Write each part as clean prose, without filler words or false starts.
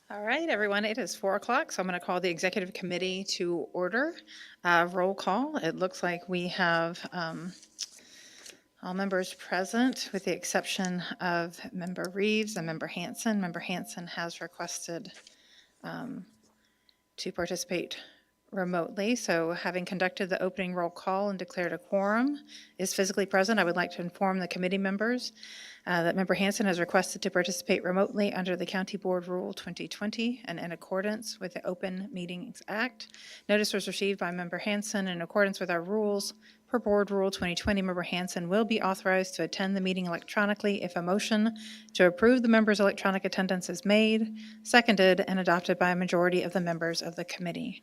All right, everyone, it is 4 o'clock, so I'm going to call the executive committee to order. Roll call. It looks like we have all members present with the exception of Member Reeves and Member Hanson. Member Hanson has requested to participate remotely. So having conducted the opening roll call and declared a quorum is physically present, I would like to inform the committee members that Member Hanson has requested to participate remotely under the County Board Rule 2020 and in accordance with the Open Meetings Act. Notice was received by Member Hanson in accordance with our rules. Per Board Rule 2020, Member Hanson will be authorized to attend the meeting electronically if a motion to approve the member's electronic attendance is made, seconded, and adopted by a majority of the members of the committee.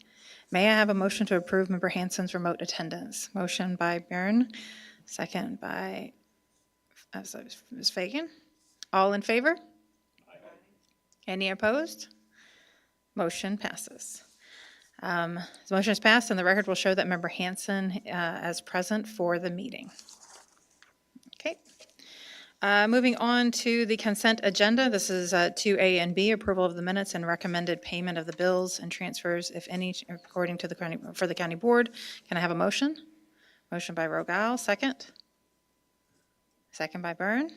May I have a motion to approve Member Hanson's remote attendance? Motion by Byrne, second by Ms. Fagan. All in favor? Aye. Any opposed? Motion passes. The motion is passed, and the record will show that Member Hanson as present for the meeting. Okay. Moving on to the consent agenda. This is 2A and B, approval of the minutes and recommended payment of the bills and transfers, if any, according to the county board. Can I have a motion? Motion by Rogal, second. Second by Byrne.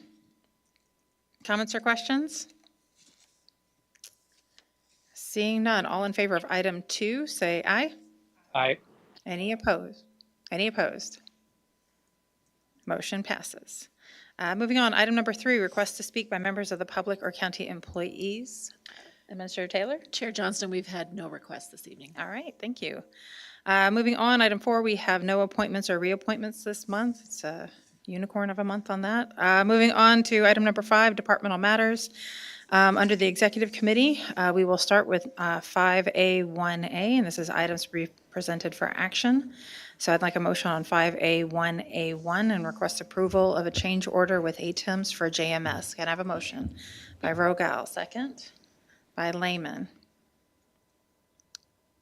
Comments or questions? Seeing none, all in favor of item 2, say aye. Aye. Any opposed? Any opposed? Motion passes. Moving on, item number 3, request to speak by members of the public or county employees. Administrator Taylor? Chair Johnston, we've had no requests this evening. All right, thank you. Moving on, item 4, we have no appointments or reappointments this month. It's a unicorn of a month on that. Moving on to item number 5, departmental matters. Under the executive committee, we will start with 5A1A, and this is items to be presented for action. So I'd like a motion on 5A1A1 and request approval of a change order with ATIMS for JMS. Can I have a motion? By Rogal, second. By Lehman.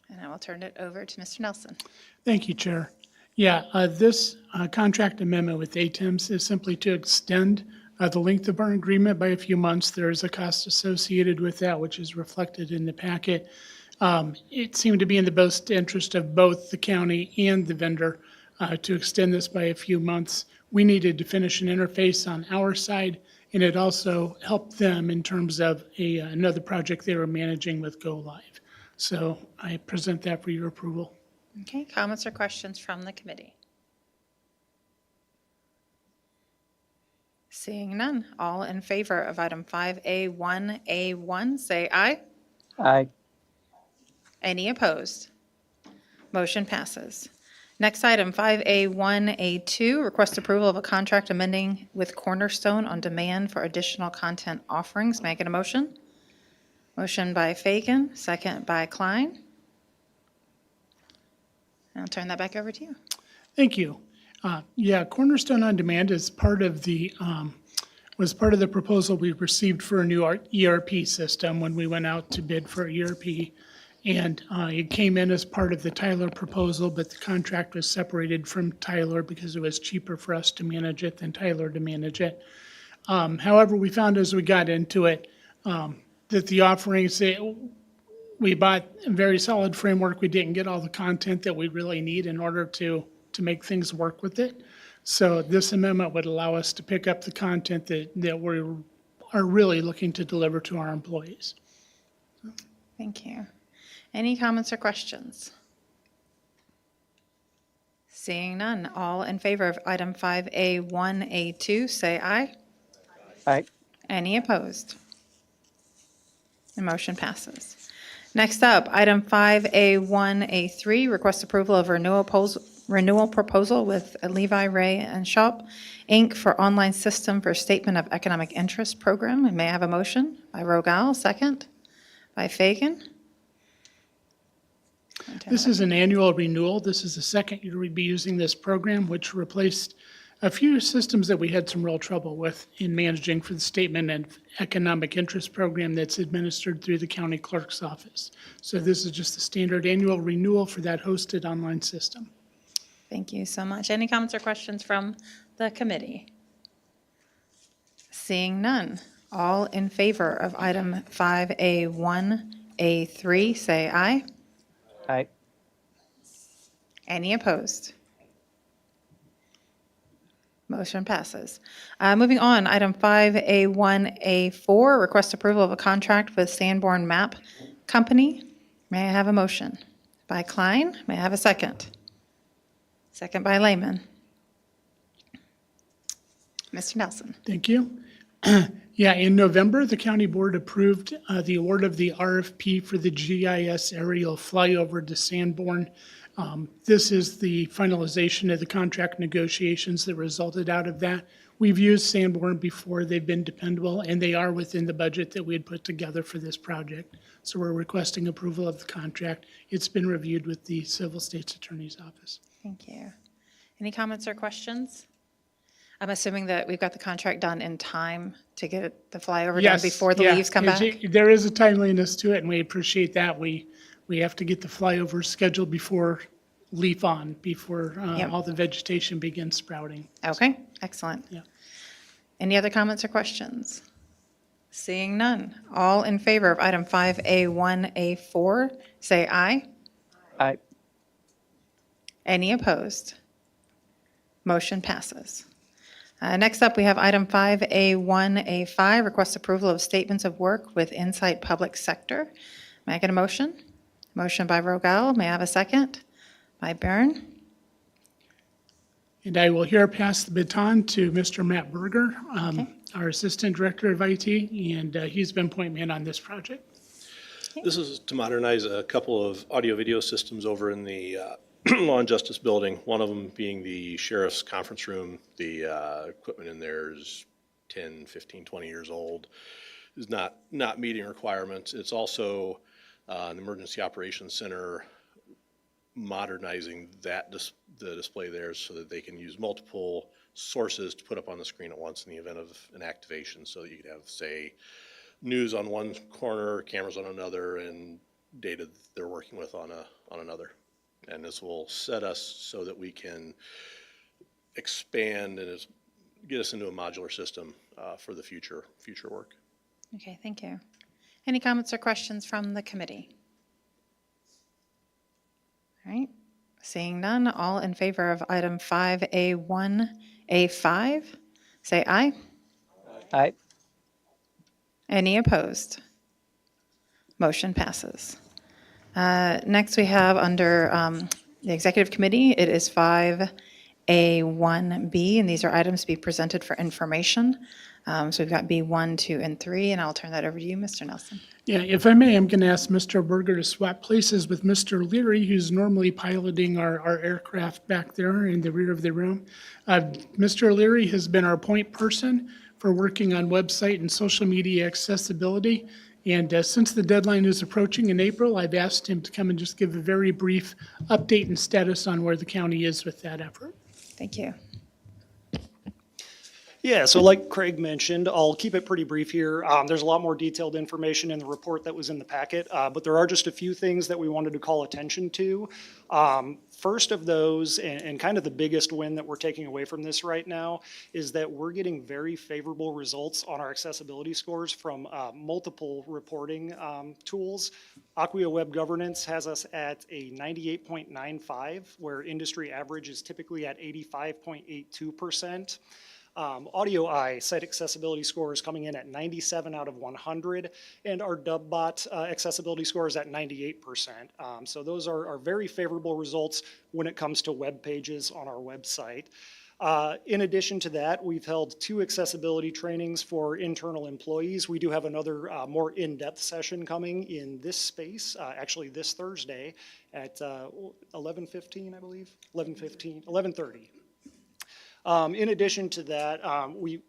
And I will turn it over to Mr. Nelson. Thank you, Chair. Yeah, this contract amendment with ATIMS is simply to extend the length of our agreement by a few months. There is a cost associated with that, which is reflected in the packet. It seemed to be in the best interest of both the county and the vendor to extend this by a few months. We needed to finish an interface on our side, and it also helped them in terms of another project they were managing with Go Live. So I present that for your approval. Okay, comments or questions from the committee? Seeing none, all in favor of item 5A1A1, say aye. Aye. Any opposed? Motion passes. Next item, 5A1A2, request approval of a contract amending with Cornerstone on demand for additional content offerings. May I get a motion? Motion by Fagan, second by Klein. I'll turn that back over to you. Thank you. Yeah, Cornerstone on Demand is part of the was part of the proposal we received for a new ERP system when we went out to bid for ERP. And it came in as part of the Tyler proposal, but the contract was separated from Tyler because it was cheaper for us to manage it than Tyler to manage it. However, we found as we got into it that the offerings, we bought a very solid framework. We didn't get all the content that we really need in order to make things work with it. So this amendment would allow us to pick up the content that we are really looking to deliver to our employees. Thank you. Any comments or questions? Seeing none, all in favor of item 5A1A2, say aye. Aye. Any opposed? The motion passes. Next up, item 5A1A3, request approval of renewal proposal with Levi Ray and Shop, Inc. for online system for Statement of Economic Interest program. And may I have a motion? By Rogal, second. By Fagan. This is an annual renewal. This is the second year we'd be using this program, which replaced a few systems that we had some real trouble with in managing for the Statement of Economic Interest program that's administered through the county clerk's office. So this is just a standard annual renewal for that hosted online system. Thank you so much. Any comments or questions from the committee? Seeing none, All in favor of item 5A1A3, say aye. Aye. Any opposed? Motion passes. Moving on, item 5A1A4, request approval of a contract with Sanborn Map Company. May I have a motion? By Klein, may I have a second? Second by Lehman. Mr. Nelson. Thank you. Yeah, in November, the county board approved the award of the RFP for the GIS aerial flyover to Sanborn. This is the finalization of the contract negotiations that resulted out of that. We've used Sanborn before. They've been dependable, and they are within the budget that we had put together for this project. So we're requesting approval of the contract. It's been reviewed with the Civil State's Attorney's Office. Thank you. Any comments or questions? I'm assuming that we've got the contract done in time to get the flyover done Yes, before the yeah, leaves come back? There is a timeliness to it, and we appreciate that. We have to get the flyover scheduled before before Yep. all the vegetation begins sprouting. Okay, excellent. Yeah. Any other comments or questions? Seeing none. All in favor of item 5A1A4, say aye. Aye. Any opposed? Motion passes. Next up, we have item 5A1A5, request approval of statements of work with Insight Public Sector. May I get a motion? Motion by Rogel. May I have a second? By Byrne. And I will here pass the baton to Mr. Matt Berger, Okay. our Assistant Director of IT, and he's been point man on this project. This is to modernize a couple of audio-video systems over in the Law and Justice Building, one of them being the sheriff's conference room. The equipment in there is 10, 15, 20 years old, is not meeting requirements. It's also an emergency operations center, modernizing the display there so that they can use multiple sources to put up on the screen at once in the event of an activation, so that you could have, say, news on one corner, cameras on another, and data they're working with on another. And this will set us so that we can expand and get us into a modular system for the future work. Okay, thank you. Any comments or questions from the committee? All right, seeing none, all in favor of item 5A1A5, say aye. Aye. Any opposed? Motion passes. Next, we have under the executive committee, it is 5A1B, and these are items to be presented for information. So we've got B1, 2, and 3, and I'll turn that over to you, Mr. Nelson. Yeah, if I may, I'm going to ask Mr. Berger to swap places with Mr. Leary, who's normally piloting our aircraft back there in the rear of the room. Mr. Leary has been our point person for working on website and social media accessibility. And since the deadline is approaching in April, I've asked him to come and just give a very brief update and status on where the county is with that effort. Thank you. Yeah, so like Craig mentioned, I'll keep it pretty brief here. There's a lot more detailed information in the report that was in the packet, but there are just a few things that we wanted to call attention to. First of those, and kind of the biggest win that we're taking away from this right now, is that we're getting very favorable results on our accessibility scores from multiple reporting tools. Acquia Web Governance has us at a 98.95, where industry average is typically at 85.82%. Audio Eye site accessibility score is coming in at 97 out of 100, and our DubBot accessibility score is at 98%. So those are very favorable results when it comes to web pages on our website. In addition to that, we've held 2 accessibility trainings for internal employees. We do have another more in-depth session coming in this space, actually this Thursday at 11:15, I believe, 11:30. In addition to that,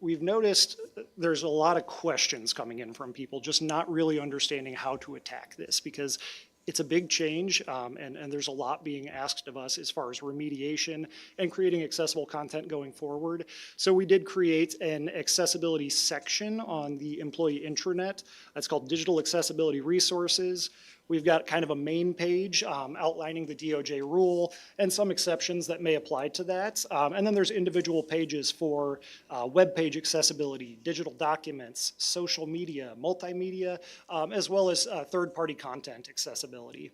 we've noticed there's a lot of questions coming in from people just not really understanding how to attack this, because it's a big change, and there's a lot being asked of us as far as remediation and creating accessible content going forward. So we did create an accessibility section on the employee intranet. That's called Digital Accessibility Resources. We've got kind of a main page outlining the DOJ rule and some exceptions that may apply to that. And then there's individual pages for web page accessibility, digital documents, social media, multimedia, as well as third-party content accessibility.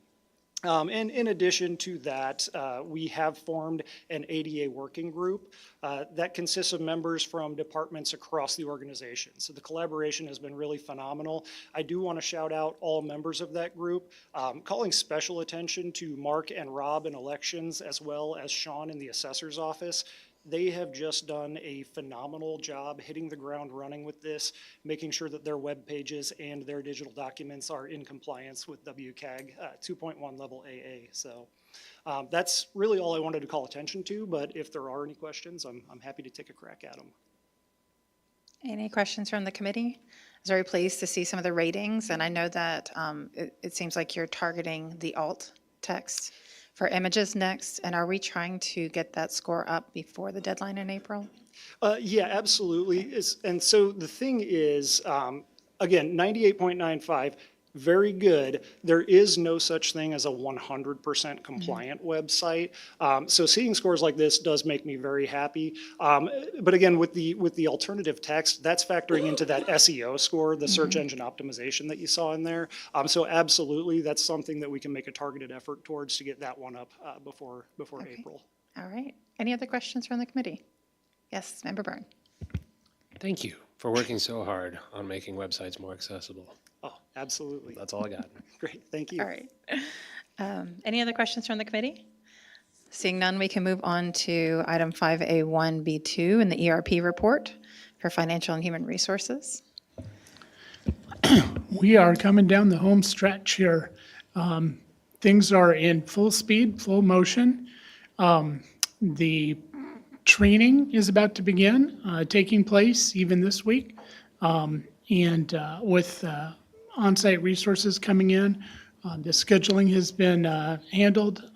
And in addition to that, we have formed an ADA working group that consists of members from departments across the organization. So the collaboration has been really phenomenal. I do want to shout out all members of that group, calling special attention to Mark and Rob in elections, as well as Sean in the assessor's office. They have just done a phenomenal job hitting the ground running with this, making sure that their web pages and their digital documents are in compliance with WCAG 2.1 level AA. So that's really all I wanted to call attention to, but if there are any questions, I'm happy to take a crack at them. Any questions from the committee? I was very pleased to see some of the ratings, and I know that it seems like you're targeting the alt text for images next, and are we trying to get that score up before the deadline in April? Yeah, absolutely. And so the thing is, again, 98.95, very good. There is no such thing as a 100% compliant website. So seeing scores like this does make me very happy. But again, with the alternative text, that's factoring into that SEO score, the search engine optimization that you saw in there. So absolutely, that's something that we can make a targeted effort towards to get that one up before April. All right. Any other questions from the committee? Yes, Member Byrne. Thank you for working so hard on making websites more accessible. Oh, absolutely. That's all I got. Great, thank you. All right. Any other questions from the committee? Seeing none, we can move on to item 5A1B2 in the ERP report for financial and human resources. We are coming down the home stretch here. Things are in full speed, full motion. The training is about to begin, taking place even this week. And with on-site resources coming in, the scheduling has been handled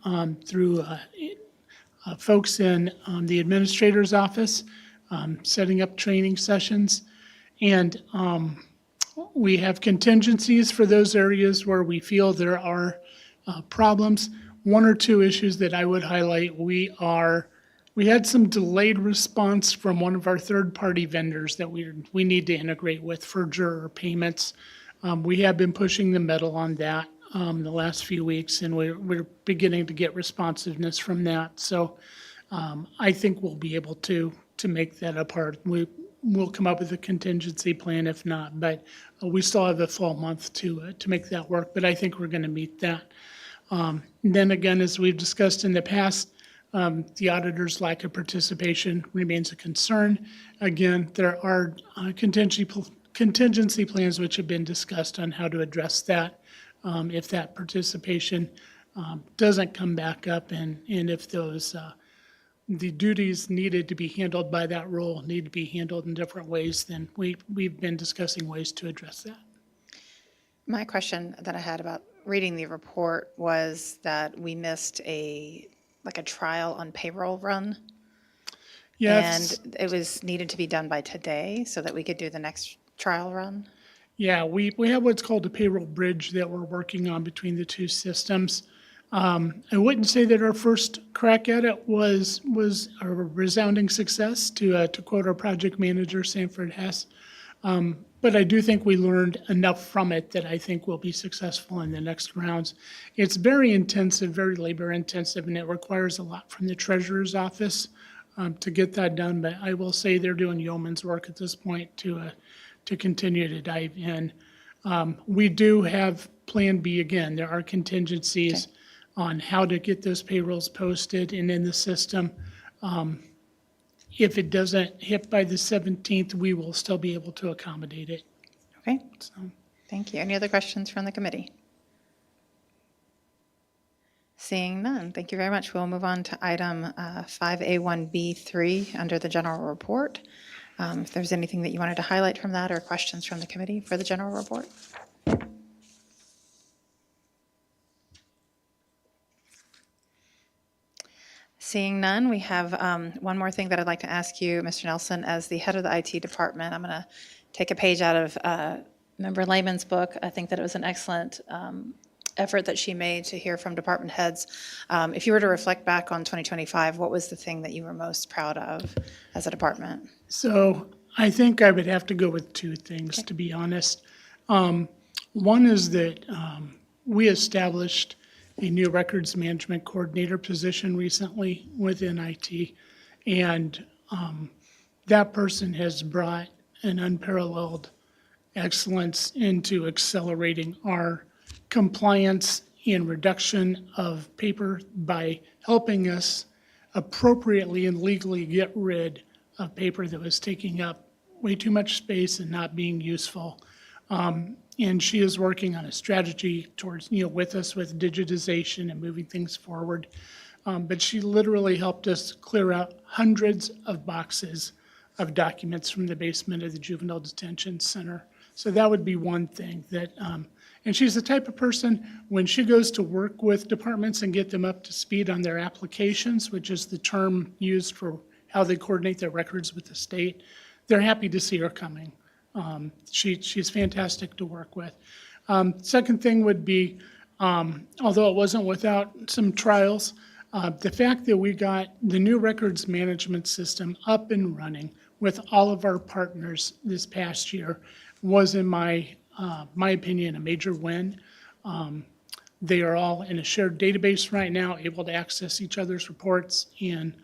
through folks in the administrator's office, setting up training sessions. And we have contingencies for those areas where we feel there are problems. One or two issues that I would highlight, we had some delayed response from one of our third-party vendors that we need to integrate with for juror payments. We have been pushing the metal on that the last few weeks, and we're beginning to get responsiveness from that. So I think we'll be able to make that a part. We'll come up with a contingency plan if not, but we still have a full month to make that work, but I think we're going to meet that. Then again, as we've discussed in the past, the auditor's lack of participation remains a concern. Again, there are contingency plans which have been discussed on how to address that if that participation doesn't come back up, and if those the duties needed to be handled by that role need to be handled in different ways, then we've been discussing ways to address that. My question that I had about reading the report was that we missed a trial on payroll run. Yes. And it was needed to be done by today so that we could do the next trial run. Yeah, we have what's called a payroll bridge that we're working on between the two systems. I wouldn't say that our first crack at it was a resounding success, to quote our project manager, Sanford Hess. But I do think we learned enough from it that I think we'll be successful in the next rounds. It's very intensive, very labor intensive, and it requires a lot from the treasurer's office to get that done. But I will say they're doing yeoman's work at this point to continue to dive in. We do have Plan B again. There are contingencies on how to get those payrolls posted and in the system. If it doesn't hit by the 17th, we will still be able to accommodate it. Okay, So, thank you. Any other questions from the committee? Seeing none, thank you very much. We'll move on to item 5A1B3 under the general report. If there's anything that you wanted to highlight from that or questions from the committee for the general report. Seeing none, we have one more thing that I'd like to ask you, Mr. Nelson, as the head of the IT department. I'm going to take a page out of Member Lehman's book. I think that it was an excellent effort that she made to hear from department heads. If you were to reflect back on 2025, what was the thing that you were most proud of as a department? So I think I would have to go with two things, to be honest. One is that we established a new records management coordinator position recently within IT. And that person has brought an unparalleled excellence into accelerating our compliance and reduction of paper by helping us appropriately and legally get rid of paper that was taking up way too much space and not being useful. And she is working on a strategy towards, with us with digitization and moving things forward. But she literally helped us clear out hundreds of boxes of documents from the basement of the Juvenile Detention Center. So that would be one thing that, and she's the type of person, when she goes to work with departments and get them up to speed on their applications, which is the term used for how they coordinate their records with the state, they're happy to see her coming. She's fantastic to work with. Second thing would be, although it wasn't without some trials, the fact that we got the new records management system up and running with all of our partners this past year was, in my opinion, a major win. They are all in a shared database right now, able to access each other's reports. And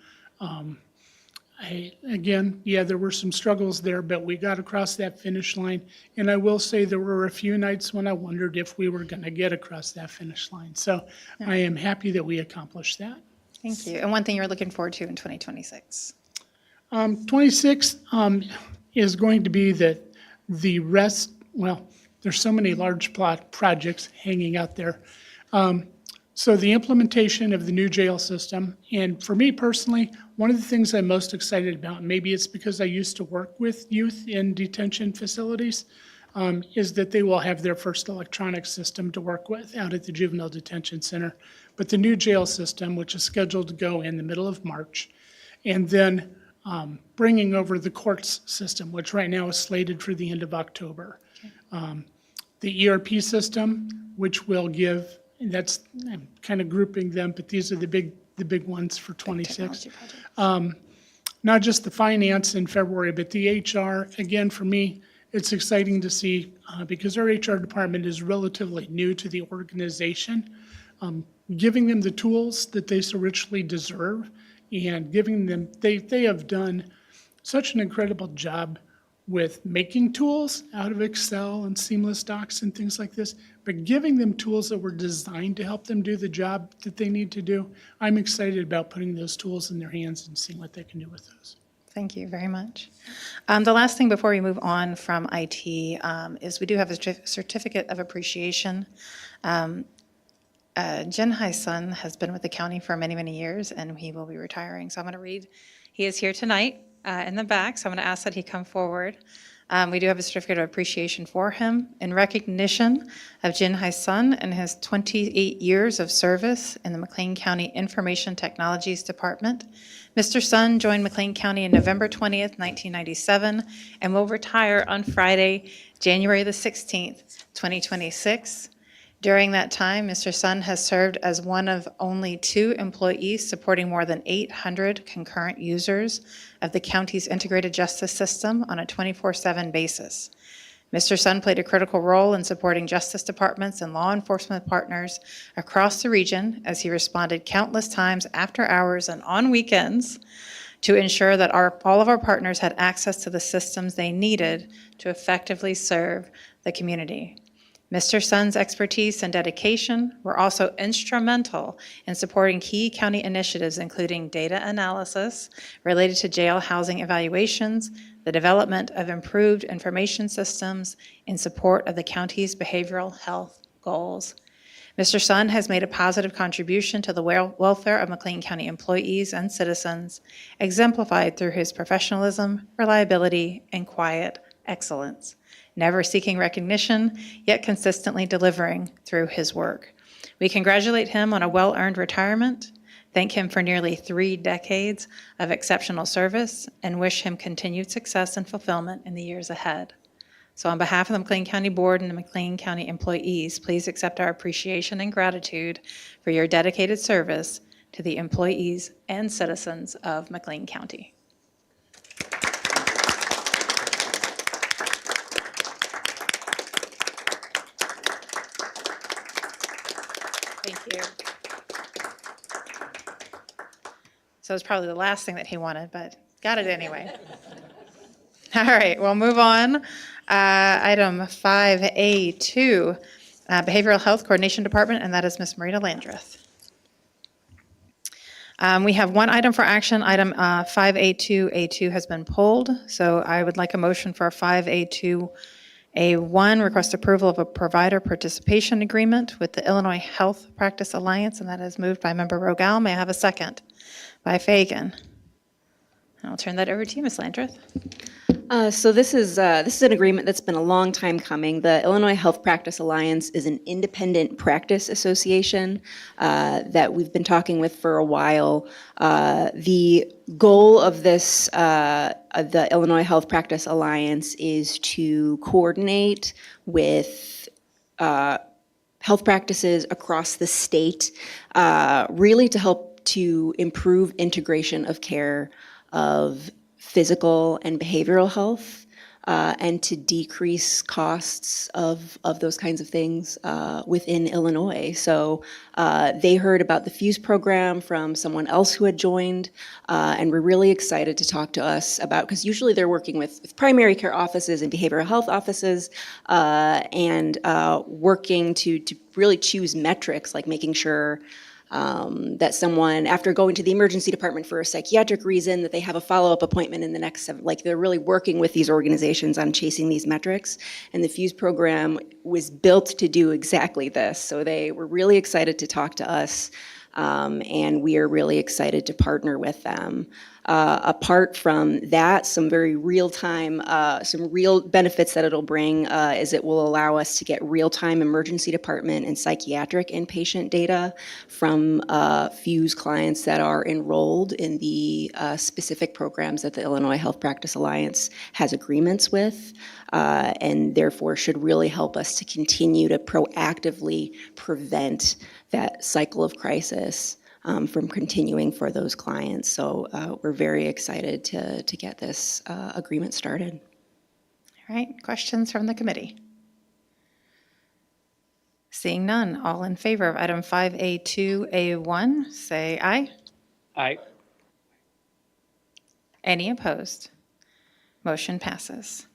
there were some struggles there, but we got across that finish line. And I will say there were a few nights when I wondered if we were going to get across that finish line. So I am happy that we accomplished that. Thank you. And one thing you're looking forward to in 2026? 26 is going to be that the rest, well, there's so many large projects hanging out there. So the implementation of the new jail system, and for me personally, one of the things I'm most excited about, and maybe it's because I used to work with youth in detention facilities, is that they will have their first electronic system to work with out at the Juvenile Detention Center. But the new jail system, which is scheduled to go in the middle of March, and then bringing over the courts system, which right now is slated for the end of October. The ERP system, which will give, I'm kind of grouping them, but these are the big ones for 26. Technology project. Not just the finance in February, but the HR. Again, for me, it's exciting to see because our HR department is relatively new to the organization. Giving them the tools that they so richly deserve and giving them, they have done such an incredible job with making tools out of Excel and Seamless Docs and things like this, but giving them tools that were designed to help them do the job that they need to do. I'm excited about putting those tools in their hands and seeing what they can do with those. Thank you very much. The last thing before we move on from IT is we do have a certificate of appreciation. Jin Hai-sun has been with the county for many, many years, and he will be retiring. So I'm going to read. He is here tonight in the back, so I'm going to ask that he come forward. We do have a certificate of appreciation for him in recognition of Jin Hai-sun and his 28 years of service in the McLean County Information Technologies Department. Mr. Sun joined McLean County on November 20th, 1997, and will retire on Friday, January the 16th, 2026. During that time, Mr. Sun has served as one of only 2 employees supporting more than 800 concurrent users of the county's integrated justice system on a 24/7 basis. Mr. Sun played a critical role in supporting justice departments and law enforcement partners across the region as he responded countless times after hours and on weekends to ensure that all of our partners had access to the systems they needed to effectively serve the community. Mr. Sun's expertise and dedication were also instrumental in supporting key county initiatives, including data analysis related to jail housing evaluations, the development of improved information systems in support of the county's behavioral health goals. Mr. Sun has made a positive contribution to the welfare of McLean County employees and citizens, exemplified through his professionalism, reliability, and quiet excellence, never seeking recognition, yet consistently delivering through his work. We congratulate him on a well-earned retirement, thank him for nearly 3 decades of exceptional service, and wish him continued success and fulfillment in the years ahead. So on behalf of the McLean County Board and the McLean County employees, please accept our appreciation and gratitude for your dedicated service to the employees and citizens of McLean County. Thank you. So it's probably the last thing that he wanted, but got it anyway. All right, we'll move on. Item 5A2, Behavioral Health Coordination Department, and that is Ms. Marita Landreth. We have one item for action. Item 5A2A2 has been pulled, so I would like a motion for 5A2A1, request approval of a provider participation agreement with the Illinois Health Practice Alliance, and that is moved by Member Rogal. May I have a second? By Fagan. I'll turn that over to you, Ms. Landreth. So this is an agreement that's been a long time coming. The Illinois Health Practice Alliance is an independent practice association that we've been talking with for a while. The goal of this, the Illinois Health Practice Alliance, is to coordinate with health practices across the state, really to help to improve integration of care of physical and behavioral health, and to decrease costs of those kinds of things within Illinois. So they heard about the FUSE program from someone else who had joined, and were really excited to talk to us about, because usually they're working with primary care offices and behavioral health offices, and working to really choose metrics, like making sure that someone, after going to the emergency department for a psychiatric reason, that they have a follow-up appointment in the next, like they're really working with these organizations on chasing these metrics. And the FUSE program was built to do exactly this. So they were really excited to talk to us, and we are really excited to partner with them. Apart from that, some very real-time, some real benefits that it'll bring is it will allow us to get real-time emergency department and psychiatric inpatient data from FUSE clients that are enrolled in the specific programs that the Illinois Health Practice Alliance has agreements with, and therefore should really help us to continue to proactively prevent that cycle of crisis from continuing for those clients. So we're very excited to get this agreement started. All right, questions from the committee? Seeing none, all in favor of item 5A2A1, say aye. Aye. Any opposed? Motion passes.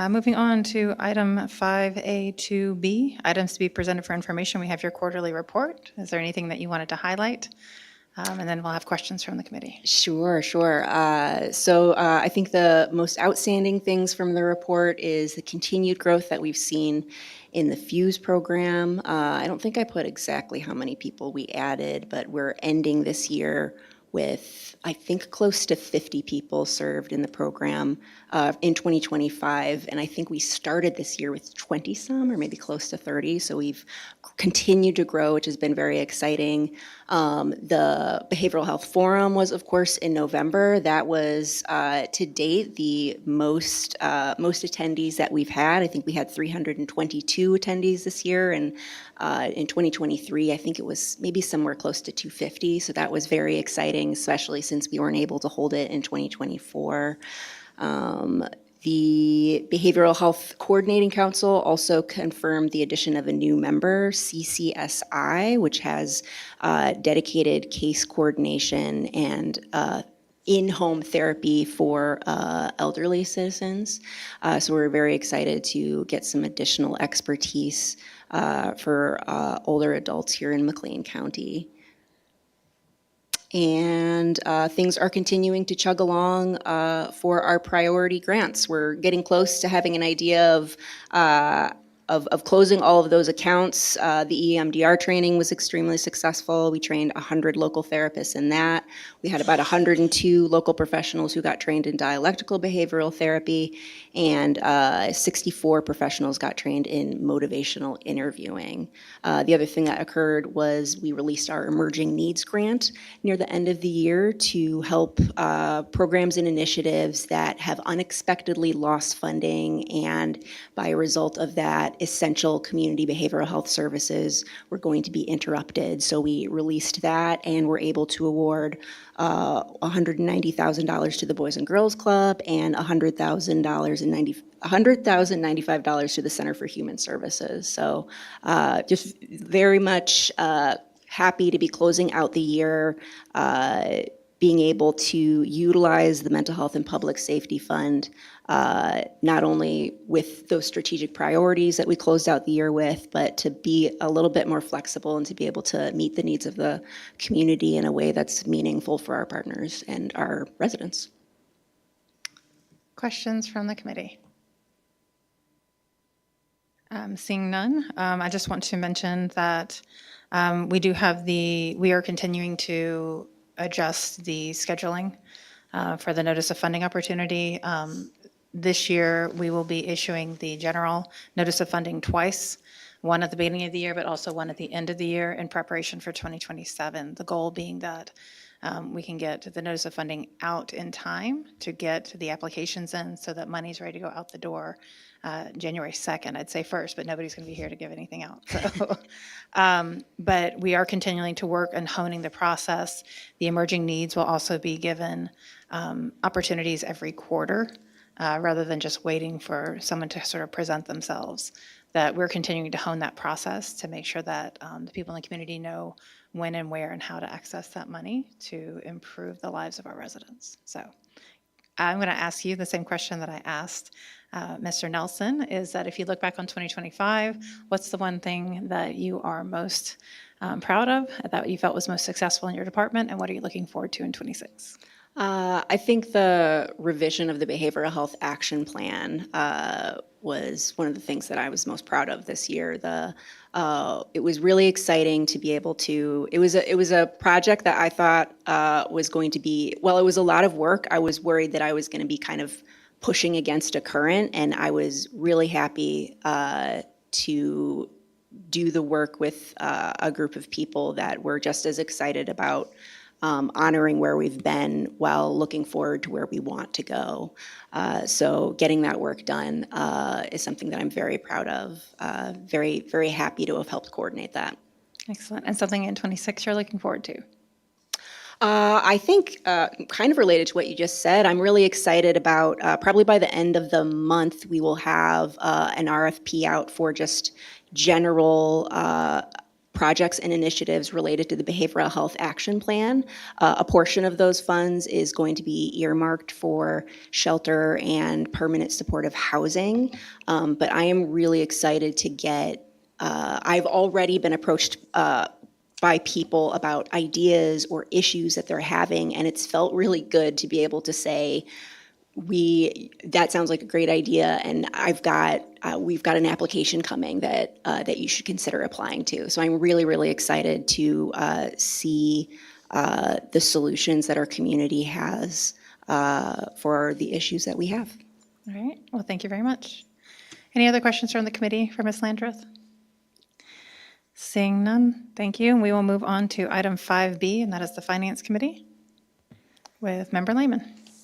Moving on to item 5A2B, items to be presented for information. We have your quarterly report. Is there anything that you wanted to highlight? And then we'll have questions from the committee. Sure. So I think the most outstanding things from the report is the continued growth that we've seen in the FUSE program. I don't think I put exactly how many people we added, but we're ending this year with, I think, close to 50 people served in the program in 2025. And I think we started this year with 20 some, or maybe close to 30. So we've continued to grow, which has been very exciting. The Behavioral Health Forum was, of course, in November. That was, to date, the most attendees that we've had. I think we had 322 attendees this year, and in 2023, I think it was maybe somewhere close to 250. So that was very exciting, especially since we weren't able to hold it in 2024. The Behavioral Health Coordinating Council also confirmed the addition of a new member, CCSI, which has dedicated case coordination and in-home therapy for elderly citizens. So we're very excited to get some additional expertise for older adults here in McLean County. And things are continuing to chug along for our priority grants. We're getting close to having an idea of of closing all of those accounts. The EMDR training was extremely successful. We trained 100 local therapists in that. We had about 102 local professionals who got trained in dialectical behavioral therapy, and 64 professionals got trained in motivational interviewing. The other thing that occurred was we released our Emerging Needs Grant near the end of the year to help programs and initiatives that have unexpectedly lost funding, and by a result of that, essential community behavioral health services were going to be interrupted. So we released that and were able to award $190,000 to the Boys and Girls Club and $100,095 to the Center for Human Services. So just very much happy to be closing out the year, being able to utilize the Mental Health and Public Safety Fund, not only with those strategic priorities that we closed out the year with, but to be a little bit more flexible and to be able to meet the needs of the community in a way that's meaningful for our partners and our residents. Questions from the committee? Seeing none, I just want to mention that we are continuing to adjust the scheduling for the notice of funding opportunity. This year, we will be issuing the general notice of funding twice, one at the beginning of the year, but also one at the end of the year in preparation for 2027. The goal being that we can get the notice of funding out in time to get the applications in so that money's ready to go out the door January 2nd, I'd say first, but nobody's going to be here to give anything out. So, but we are continuing to work and honing the process. The emerging needs will also be given opportunities every quarter rather than just waiting for someone to sort of present themselves. That we're continuing to hone that process to make sure that the people in the community know when and where and how to access that money to improve the lives of our residents. So I'm going to ask you the same question that I asked Mr. Nelson, is that if you look back on 2025, what's the one thing that you are most proud of, that you felt was most successful in your department, and what are you looking forward to in 26? I think the revision of the Behavioral Health Action Plan was one of the things that I was most proud of this year. It was really exciting to be able to. It was a project that I thought was going to be. Well, it was a lot of work. I was worried that I was going to be kind of pushing against a current, and I was really happy to do the work with a group of people that were just as excited about honoring where we've been while looking forward to where we want to go. So getting that work done is something that I'm very proud of, very, very happy to have helped coordinate that. Excellent. And something in 26 you're looking forward to? I think kind of related to what you just said, I'm really excited about probably by the end of the month, we will have an RFP out for just general projects and initiatives related to the Behavioral Health Action Plan. A portion of those funds is going to be earmarked for shelter and permanent supportive housing. But I am really excited to get, I've already been approached by people about ideas or issues that they're having, and it's felt really good to be able to say, that sounds like a great idea, and we've got an application coming that you should consider applying to. So I'm really, really excited to see the solutions that our community has for the issues that we have. All right. Well, thank you very much. Any other questions from the committee for Ms. Landreth? Seeing none, thank you. And we will move on to item 5B, and that is the Finance Committee with Member Lehman.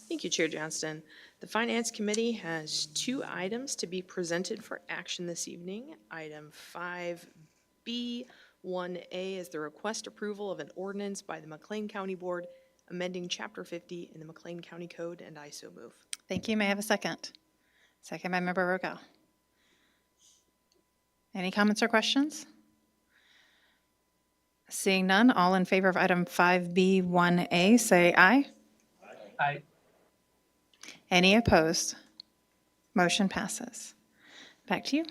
Thank you, Chair Johnston. The Finance Committee has 2 items to be presented for action this evening. Item 5B, 1A is the request approval of an ordinance by the McLean County Board amending Chapter 50 in the McLean County Code, and I so move. Thank you. May I have a second? Second by Member Rogel. Any comments or questions? Seeing none, all in favor of item 5B, 1A, say aye. Aye. Any opposed? Motion passes. Back to you.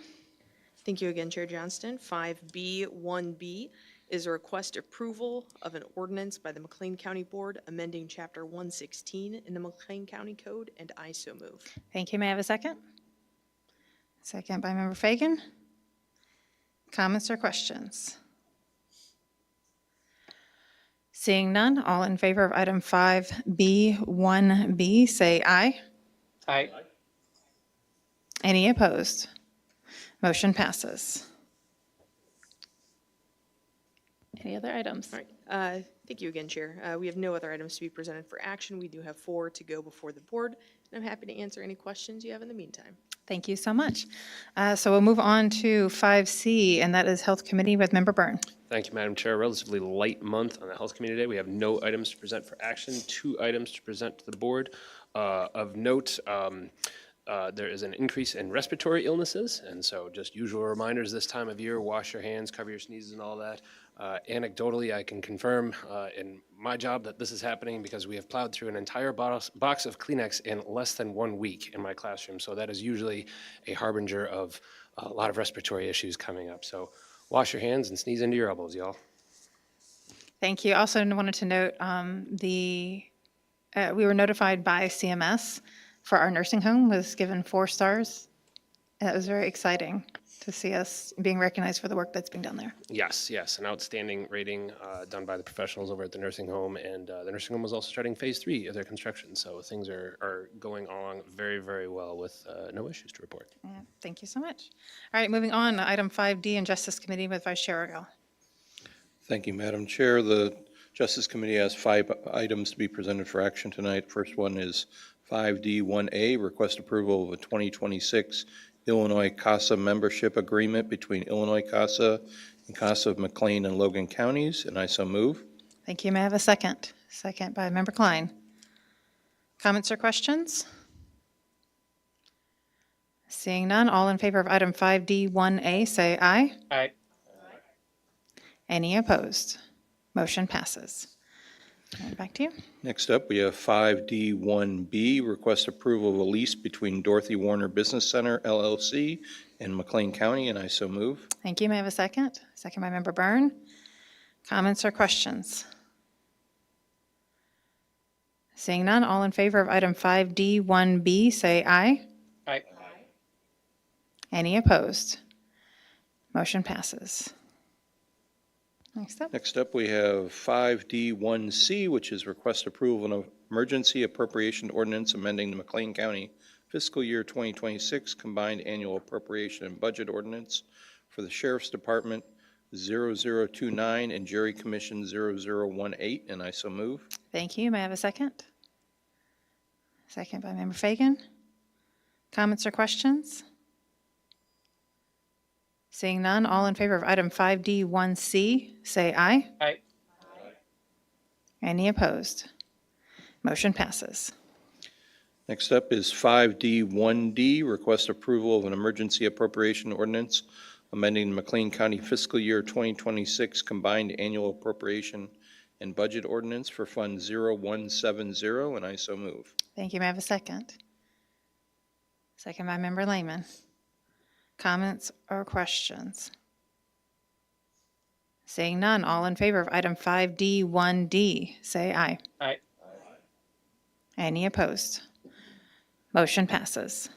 Thank you again, Chair Johnston. 5B, 1B is a request approval of an ordinance by the McLean County Board amending Chapter 116 in the McLean County Code, and I so move. Thank you. May I have a second? Second by Member Fagan. Comments or questions? Seeing none, all in favor of item 5B1B, say aye. Aye. Any opposed? Motion passes. Any other items? All right, thank you again, Chair. We have no other items to be presented for action. We do have 4 to go before the board, and I'm happy to answer any questions you have in the meantime. Thank you so much. So we'll move on to 5C, and that is Health Committee with Member Byrne. Thank you, Madam Chair. Relatively light month on the Health Committee today. We have no items to present for action, 2 items to present to the board. Of note, there is an increase in respiratory illnesses, and so just usual reminders this time of year, wash your hands, cover your sneezes and all that. Anecdotally, I can confirm in my job that this is happening because we have plowed through an entire box of Kleenex in less than 1 week in my classroom. So that is usually a harbinger of a lot of respiratory issues coming up. So wash your hands and sneeze into your elbows, y'all. Thank you. Also wanted to note we were notified by CMS for our nursing home was given 4 stars. And it was very exciting to see us being recognized for the work that's being done there. Yes, yes, an outstanding rating done by the professionals over at the nursing home, and the nursing home was also starting phase 3 of their construction, so things are going along very, very well with no issues to report. Yeah, thank you so much. All right, moving on, item 5D in Justice Committee with Vice Chair Argel. Thank you, Madam Chair. The Justice Committee has 5 items to be presented for action tonight. First one is 5D1A, request approval of a 2026 Illinois CASA membership agreement between Illinois CASA and CASA of McLean and Logan counties, and I so move. Thank you. May I have a second? Second by Member Klein. Comments or questions? Seeing none, all in favor of item 5D1A, say aye. Aye. Any opposed? Motion passes. And back to you. Next up, we have 5D1B, request approval of a lease between Dorothy Warner Business Center LLC and McLean County, and I so move. Thank you. May I have a second? Second by Member Byrne. Comments or questions? Seeing none, all in favor of item 5D1B, say aye. Aye. Any opposed? Motion passes. Next up. Next up, we have 5D1C, which is request approval of an emergency appropriation ordinance amending the McLean County fiscal year 2026 combined annual appropriation and budget ordinance for the Sheriff's Department 0029 and Jury Commission 0018, and I so move. Thank you. May I have a second? Second by Member Fagan. Comments or questions? Seeing none, all in favor of item 5D1C, say aye. Aye. Any opposed? Motion passes. Next up is 5D1D, request approval of an emergency appropriation ordinance amending the McLean County fiscal year 2026 combined annual appropriation and budget ordinance for Fund 0170, and I so move. Thank you. May I have a second? Second by Member Lehman. Comments or questions? Seeing none, all in favor of item 5D1D, say aye. Aye. Any opposed? Motion passes.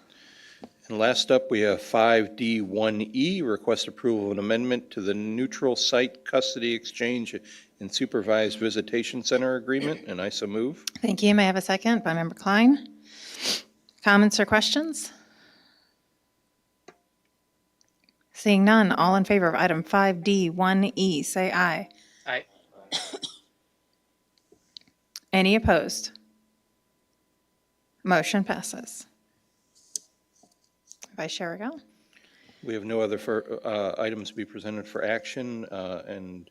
And last up, we have 5D1E, request approval of an amendment to the neutral site custody exchange and supervised visitation center agreement, and I so move. Thank you. May I have a second by Member Klein? Comments or questions? Seeing none, all in favor of item 5D1E, say aye. Aye. Any opposed? Motion passes. Vice Chair Argel. We have no other items to be presented for action, and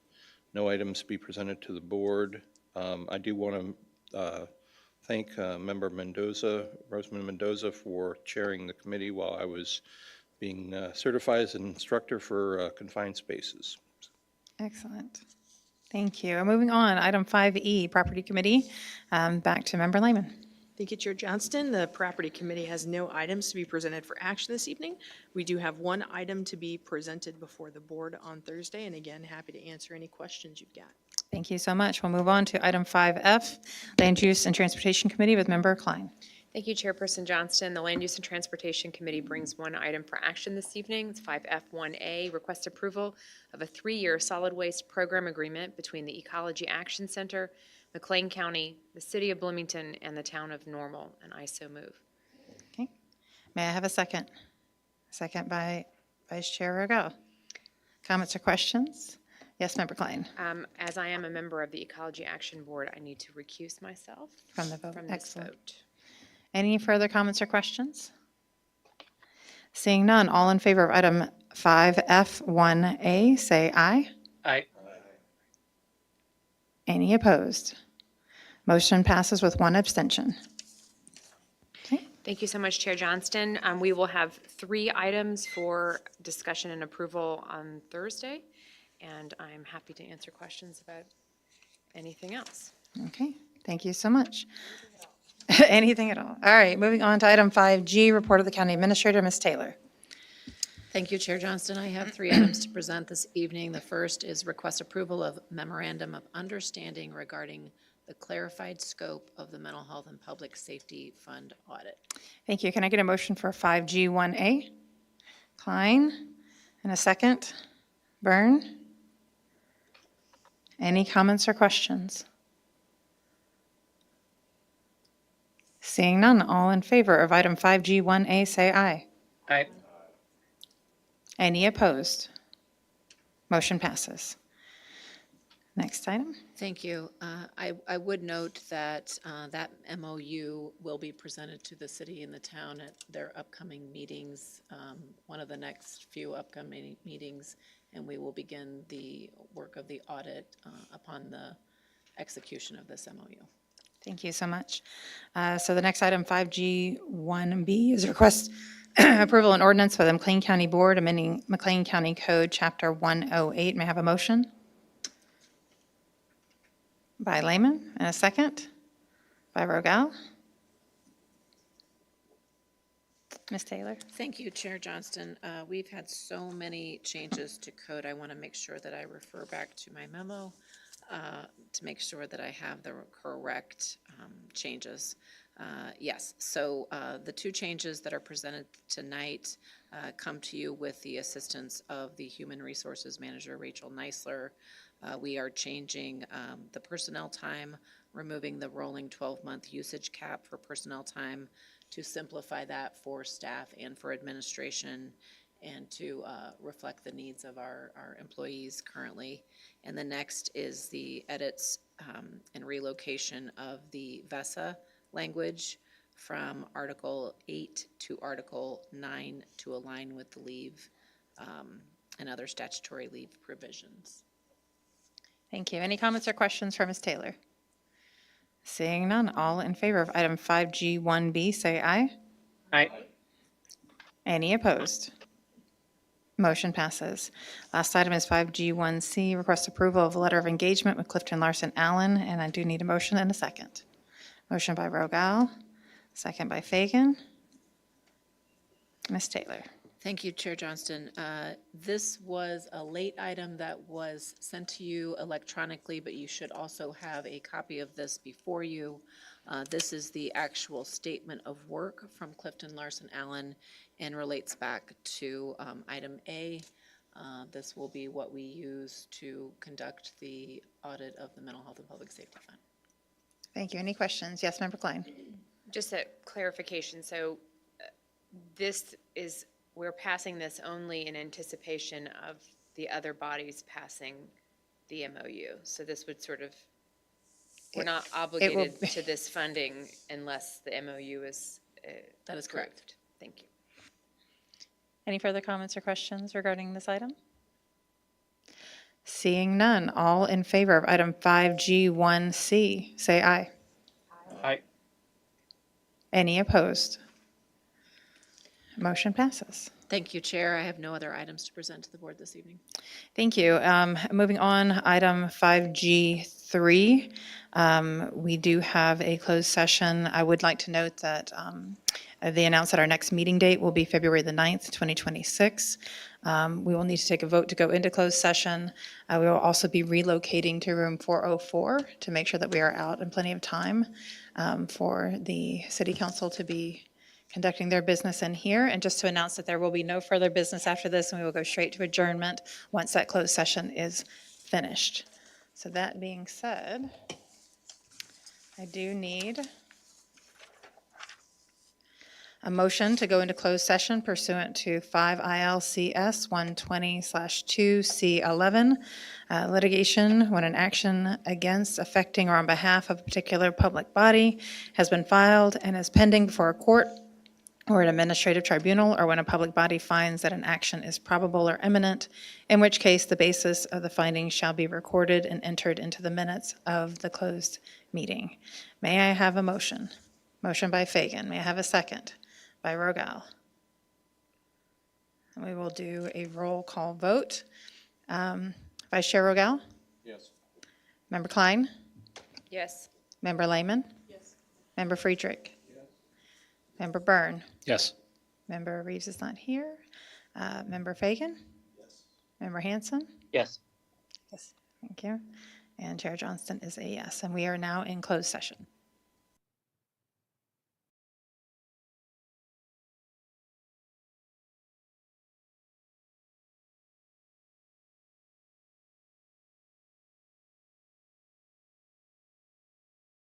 no items to be presented to the board. I do want to thank Member Mendoza, Rosamond Mendoza, for chairing the committee while I was being certified as an instructor for confined spaces. Excellent. Thank you. Moving on, item 5E, Property Committee. Back to Member Lehman. Thank you, Chair Johnston. The Property Committee has no items to be presented for action this evening. We do have 1 item to be presented before the board on Thursday, and again, happy to answer any questions you've got. Thank you so much. We'll move on to item 5F, Land Use and Transportation Committee with Member Klein. Thank you, Chairperson Johnston. The Land Use and Transportation Committee brings one item for action this evening. It's 5F1A, request approval of a 3-year solid waste program agreement between the Ecology Action Center, McLean County, the City of Bloomington, and the Town of Normal, and I so move. Okay. May I have a second? Second by Vice Chair Rogel. Comments or questions? Yes, Member Klein. As I am a member of the Ecology Action Board, I need to recuse myself From the vote. from this Excellent. vote. Any further comments or questions? Seeing none, all in favor of item 5F1A, say aye. Aye. Any opposed? Motion passes with one abstention. Thank you so much, Chair Johnston. We will have 3 items for discussion and approval on Thursday, and I'm happy to answer questions about anything else. Okay, thank you so much. Anything at all. All right, moving on to item 5G, report of the county administrator, Ms. Taylor. Thank you, Chair Johnston. I have 3 items to present this evening. The first is request approval of memorandum of understanding regarding the clarified scope of the Mental Health and Public Safety Fund audit. Thank you. Can I get a motion for 5G1A? Klein, and a second? Byrne? Any comments or questions? Seeing none, all in favor of item 5G1A, say aye. Aye. Any opposed? Motion passes. Next item. Thank you. I would note that that MOU will be presented to the city and the town at their upcoming meetings, one of the next few upcoming meetings, and we will begin the work of the audit upon the execution of this MOU. Thank you so much. So the next item, 5G1B, is request approval and ordinance for the McLean County Board amending McLean County Code, Chapter 108. May I have a motion? By Lehman, and a second? By Rogel? Ms. Taylor? Thank you, Chair Johnston. We've had so many changes to code. I want to make sure that I refer back to my memo to make sure that I have the correct changes. Yes, so the 2 changes that are presented tonight come to you with the assistance of the Human Resources Manager, Rachel Neisler. We are changing the personnel time, removing the rolling 12-month usage cap for personnel time to simplify that for staff and for administration and to reflect the needs of our employees currently. And the next is the edits and relocation of the VESA language from Article 8 to Article 9 to align with the leave and other statutory leave provisions. Thank you. Any comments or questions for Ms. Taylor? Seeing none, all in favor of item 5G1B, say aye. Aye. Any opposed? Motion passes. Last item is 5G1C, request approval of a letter of engagement with Clifton Larson Allen, and I do need a motion and a second. Motion by Rogel, second by Fagan. Ms. Taylor. Thank you, Chair Johnston. This was a late item that was sent to you electronically, but you should also have a copy of this before you. This is the actual statement of work from Clifton Larson Allen and relates back to item A. This will be what we use to conduct the audit of the Mental Health and Public Safety Fund. Thank you. Any questions? Yes, Member Klein. Just a clarification, so we're passing this only in anticipation of the other bodies passing the MOU. So this would sort of, we're not obligated to this funding unless the MOU is That is correct. approved. Thank you. Any further comments or questions regarding this item? Seeing none, all in favor of item 5G1C, say aye. Aye. Any opposed? Motion passes. Thank you, Chair. I have no other items to present to the board this evening. Thank you. Moving on, item 5G3. We do have a closed session. I would like to note that they announced that our next meeting date will be February the 9th, 2026. We will need to take a vote to go into closed session. We will also be relocating to room 404 to make sure that we are out in plenty of time for the city council to be conducting their business in here. And just to announce that there will be no further business after this, and we will go straight to adjournment once that closed session is finished. So that being said, I do need a motion to go into closed session pursuant to 5 ILCS 120/2C11, litigation when an action against, affecting, or on behalf of a particular public body has been filed and is pending before a court or an administrative tribunal, or when a public body finds that an action is probable or imminent, in which case the basis of the findings shall be recorded and entered into the minutes of the closed meeting. May I have a motion? Motion by Fagan. May I have a second? By Rogal. And we will do a roll call vote. Vice Chair Rogal? Yes. Member Klein? Yes. Member Lehman? Yes. Member Friedrich? Yes. Member Byrne? Yes. Member Reeves is not here. Member Fagan? Yes. Member Hanson? Yes. Yes. Thank you. And Chair Johnston is a yes. And we are now in closed session.